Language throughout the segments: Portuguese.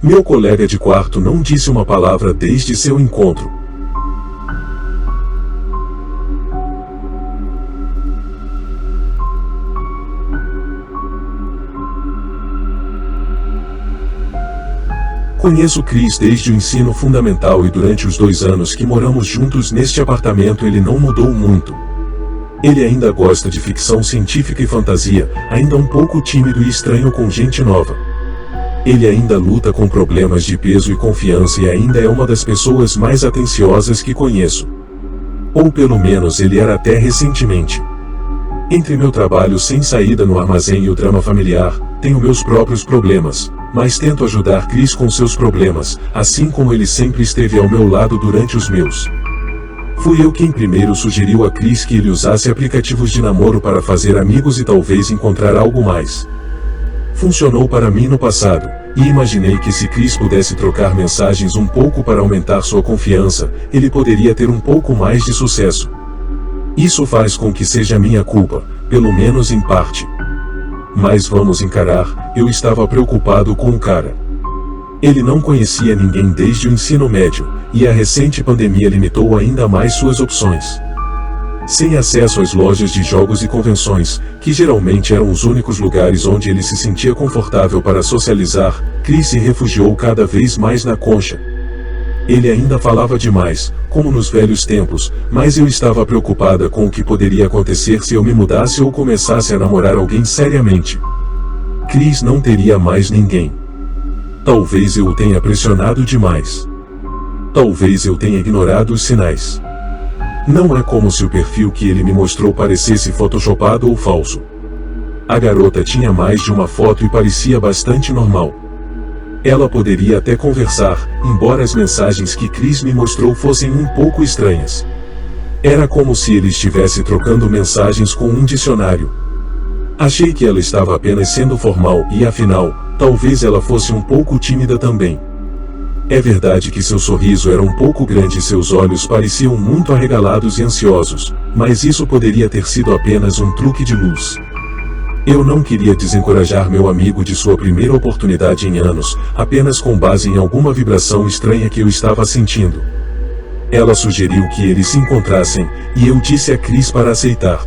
Meu colega de quarto não disse uma palavra desde seu encontro. Conheço Chris desde o ensino fundamental e durante os 2 anos que moramos juntos neste apartamento ele não mudou muito. Ele ainda gosta de ficção científica e fantasia, ainda um pouco tímido e estranho com gente nova. Ele ainda luta com problemas de peso e confiança e ainda é uma das pessoas mais atenciosas que conheço. Ou pelo menos ele era até recentemente. Entre meu trabalho sem saída no armazém e o drama familiar, tenho meus próprios problemas, mas tento ajudar Chris com seus problemas, assim como ele sempre esteve ao meu lado durante os meus. Fui eu quem primeiro sugeriu a Chris que ele usasse aplicativos de namoro para fazer amigos e talvez encontrar algo mais. Funcionou para mim no passado, e imaginei que se Chris pudesse trocar mensagens um pouco para aumentar sua confiança, ele poderia ter um pouco mais de sucesso. Isso faz com que seja minha culpa, pelo menos em parte. Mas vamos encarar, eu estava preocupado com o cara. Ele não conhecia ninguém desde o ensino médio, e a recente pandemia limitou ainda mais suas opções. Sem acesso às lojas de jogos e convenções, que geralmente eram os únicos lugares onde ele se sentia confortável para socializar, Chris se refugiou cada vez mais na concha. Ele ainda falava demais, como nos velhos tempos, mas eu estava preocupada com o que poderia acontecer se eu me mudasse ou começasse a namorar alguém seriamente. Chris não teria mais ninguém. Talvez eu o tenha pressionado demais. Talvez eu tenha ignorado os sinais. Não é como se o perfil que ele me mostrou parecesse photoshopado ou falso. A garota tinha mais de uma foto e parecia bastante normal. Ela poderia até conversar, embora as mensagens que Chris me mostrou fossem um pouco estranhas. Era como se ele estivesse trocando mensagens com um dicionário. Achei que ela estava apenas sendo formal e, afinal, talvez ela fosse um pouco tímida também. É verdade que seu sorriso era um pouco grande e seus olhos pareciam muito arregalados e ansiosos, mas isso poderia ter sido apenas um truque de luz. Eu não queria desencorajar meu amigo de sua primeira oportunidade em anos, apenas com base em alguma vibração estranha que eu estava sentindo. Ela sugeriu que eles se encontrassem, e eu disse a Chris para aceitar.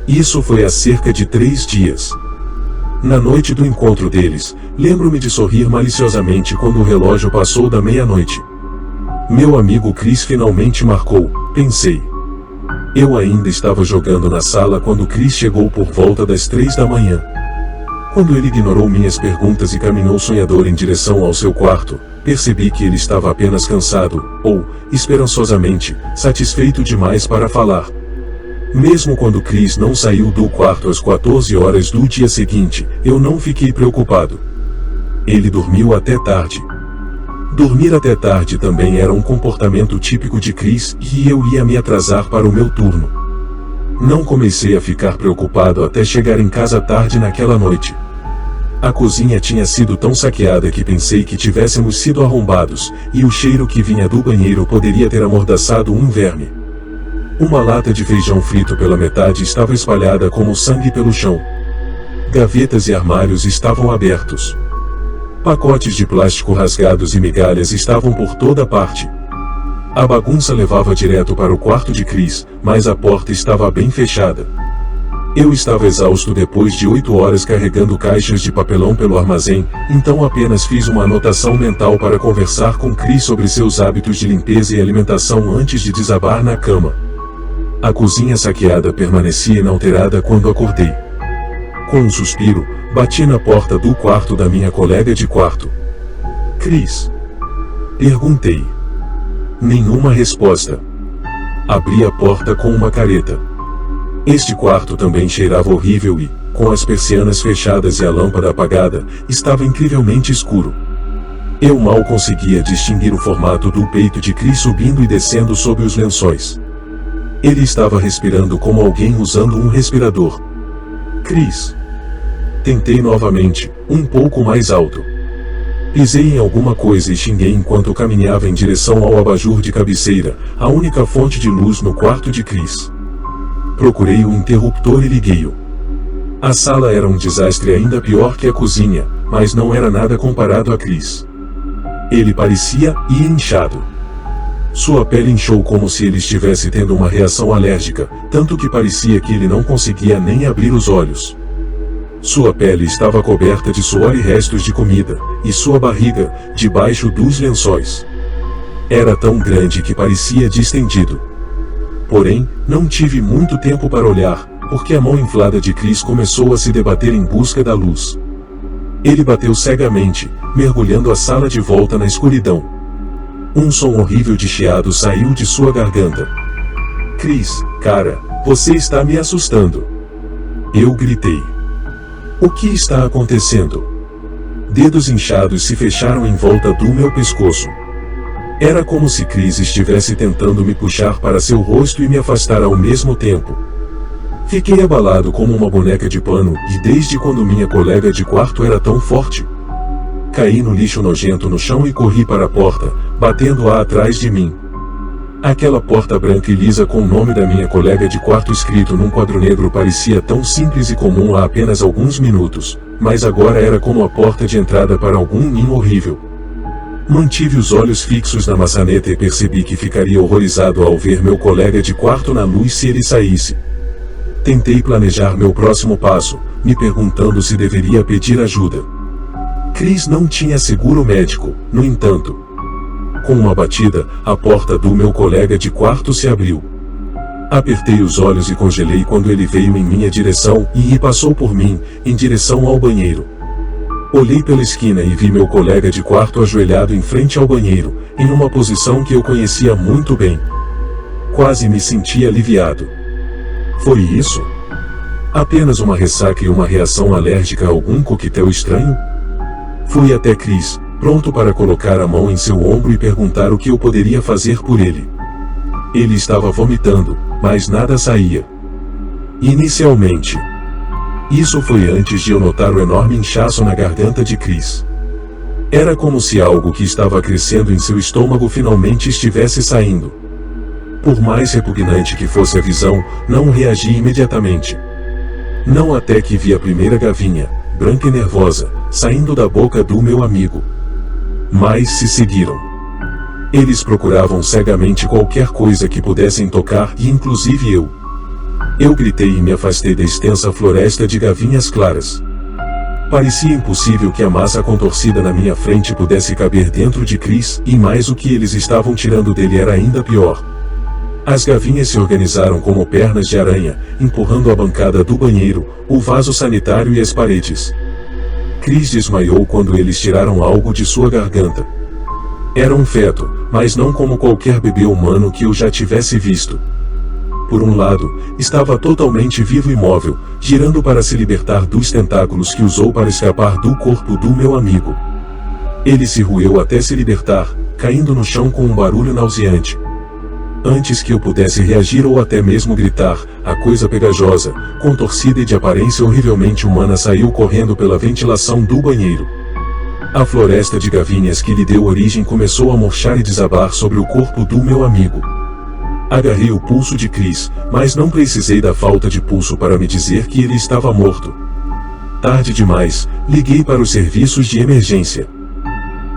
Isso foi há cerca de 3 dias. Na noite do encontro deles, lembro-me de sorrir maliciosamente quando o relógio passou da meia-noite. Meu amigo Chris finalmente marcou, pensei. Eu ainda estava jogando na sala quando Chris chegou por volta das 3 da manhã. Quando ele ignorou minhas perguntas e caminhou sonhador em direção ao seu quarto, percebi que ele estava apenas cansado, ou, esperançosamente, satisfeito demais para falar. Mesmo quando Chris não saiu do quarto às 14 horas do dia seguinte, eu não fiquei preocupado. Ele dormiu até tarde. Dormir até tarde também era um comportamento típico de Chris, e eu ia me atrasar para o meu turno. Não comecei a ficar preocupado até chegar em casa tarde naquela noite. A cozinha tinha sido tão saqueada que pensei que tivéssemos sido arrombados, e o cheiro que vinha do banheiro poderia ter amordaçado um verme. Uma lata de feijão frito pela metade estava espalhada como sangue pelo chão. Gavetas e armários estavam abertos. Pacotes de plástico rasgados e migalhas estavam por toda parte. A bagunça levava direto para o quarto de Chris, mas a porta estava bem fechada. Eu estava exausto depois de 8 horas carregando caixas de papelão pelo armazém, então apenas fiz uma anotação mental para conversar com Chris sobre seus hábitos de limpeza e alimentação antes de desabar na cama. A cozinha saqueada permanecia inalterada quando acordei. Com um suspiro, bati na porta do quarto da minha colega de quarto. Chris? Perguntei. Nenhuma resposta. Abri a porta com uma careta. Este quarto também cheirava horrível e, com as persianas fechadas e a lâmpada apagada, estava incrivelmente escuro. Eu mal conseguia distinguir o formato do peito de Chris subindo e descendo sob os lençóis. Ele estava respirando como alguém usando um respirador. Chris? Tentei novamente, um pouco mais alto. Pisei em alguma coisa e xinguei enquanto caminhava em direção ao abajur de cabeceira, a única fonte de luz no quarto de Chris. Procurei o interruptor e liguei-o. A sala era um desastre ainda pior que a cozinha, mas não era nada comparado a Chris. Ele parecia inchado. Sua pele inchou como se ele estivesse tendo uma reação alérgica, tanto que parecia que ele não conseguia nem abrir os olhos. Sua pele estava coberta de suor e restos de comida, e sua barriga, debaixo dos lençóis, era tão grande que parecia distendido. Porém, não tive muito tempo para olhar, porque a mão inflada de Chris começou a se debater em busca da luz. Ele bateu cegamente, mergulhando a sala de volta na escuridão. Um som horrível de chiado saiu de sua garganta. Chris, cara, você está me assustando. Eu gritei. O que está acontecendo? Dedos inchados se fecharam em volta do meu pescoço. Era como se Chris estivesse tentando me puxar para seu rosto e me afastar ao mesmo tempo. Fiquei abalado como uma boneca de pano, e desde quando minha colega de quarto era tão forte? Caí no lixo nojento no chão e corri para a porta, batendo-a atrás de mim. Aquela porta branca e lisa com o nome da minha colega de quarto escrito num quadro negro parecia tão simples e comum há apenas alguns minutos, mas agora era como a porta de entrada para algum ninho horrível. Mantive os olhos fixos na maçaneta e percebi que ficaria horrorizado ao ver meu colega de quarto na luz se ele saísse. Tentei planejar meu próximo passo, me perguntando se deveria pedir ajuda. Chris não tinha seguro médico, no entanto. Com uma batida, a porta do meu colega de quarto se abriu. Apertei os olhos e congelei quando ele veio em minha direção e passou por mim, em direção ao banheiro. Olhei pela esquina e vi meu colega de quarto ajoelhado em frente ao banheiro, em uma posição que eu conhecia muito bem. Quase me senti aliviado. Foi isso? Apenas uma ressaca e uma reação alérgica a algum coquetel estranho? Fui até Chris, pronto para colocar a mão em seu ombro e perguntar o que eu poderia fazer por ele. Ele estava vomitando, mas nada saía. Inicialmente. Isso foi antes de eu notar o enorme inchaço na garganta de Chris. Era como se algo que estava crescendo em seu estômago finalmente estivesse saindo. Por mais repugnante que fosse a visão, não reagi imediatamente. Não até que vi a primeira gavinha, branca e nervosa, saindo da boca do meu amigo. Mas se seguiram. Eles procuravam cegamente qualquer coisa que pudessem tocar, e inclusive eu. Eu gritei e me afastei da extensa floresta de gavinhas claras. Parecia impossível que a massa contorcida na minha frente pudesse caber dentro de Chris, e mais o que eles estavam tirando dele era ainda pior. As gavinhas se organizaram como pernas de aranha, empurrando a bancada do banheiro, o vaso sanitário e as paredes. Chris desmaiou quando eles tiraram algo de sua garganta. Era um feto, mas não como qualquer bebê humano que eu já tivesse visto. Por um lado, estava totalmente vivo e móvel, girando para se libertar dos tentáculos que usou para escapar do corpo do meu amigo. Ele se roeu até se libertar, caindo no chão com um barulho nauseante. Antes que eu pudesse reagir ou até mesmo gritar, a coisa pegajosa, contorcida e de aparência horrivelmente humana saiu correndo pela ventilação do banheiro. A floresta de gavinhas que lhe deu origem começou a murchar e desabar sobre o corpo do meu amigo. Agarrei o pulso de Chris, mas não precisei da falta de pulso para me dizer que ele estava morto. Tarde demais, liguei para os serviços de emergência.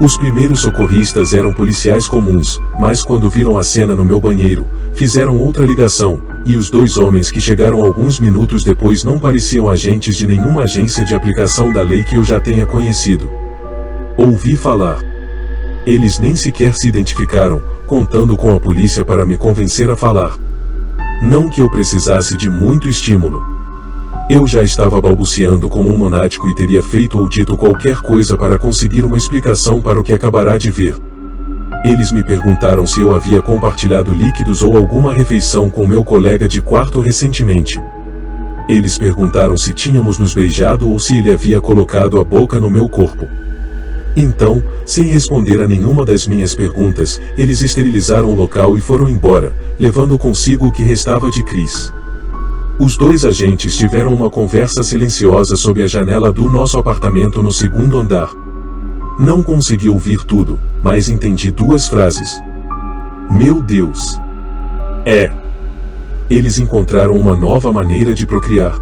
Os primeiros socorristas eram policiais comuns, mas quando viram a cena no meu banheiro, fizeram outra ligação, e os dois homens que chegaram alguns minutos depois não pareciam agentes de nenhuma agência de aplicação da lei que eu já tenha conhecido. Ouvi falar. Eles nem sequer se identificaram, contando com a polícia para me convencer a falar. Não que eu precisasse de muito estímulo. Eu já estava balbuciando como um lunático e teria feito ou dito qualquer coisa para conseguir uma explicação para o que acabará de ver. Eles me perguntaram se eu havia compartilhado líquidos ou alguma refeição com meu colega de quarto recentemente. Eles perguntaram se tínhamos nos beijado ou se ele havia colocado a boca no meu corpo. Então, sem responder a nenhuma das minhas perguntas, eles esterilizaram o local e foram embora, levando consigo o que restava de Chris. Os dois agentes tiveram uma conversa silenciosa sob a janela do nosso apartamento no segundo andar. Não consegui ouvir tudo, mas entendi duas frases. Meu Deus! Eles encontraram uma nova maneira de procriar.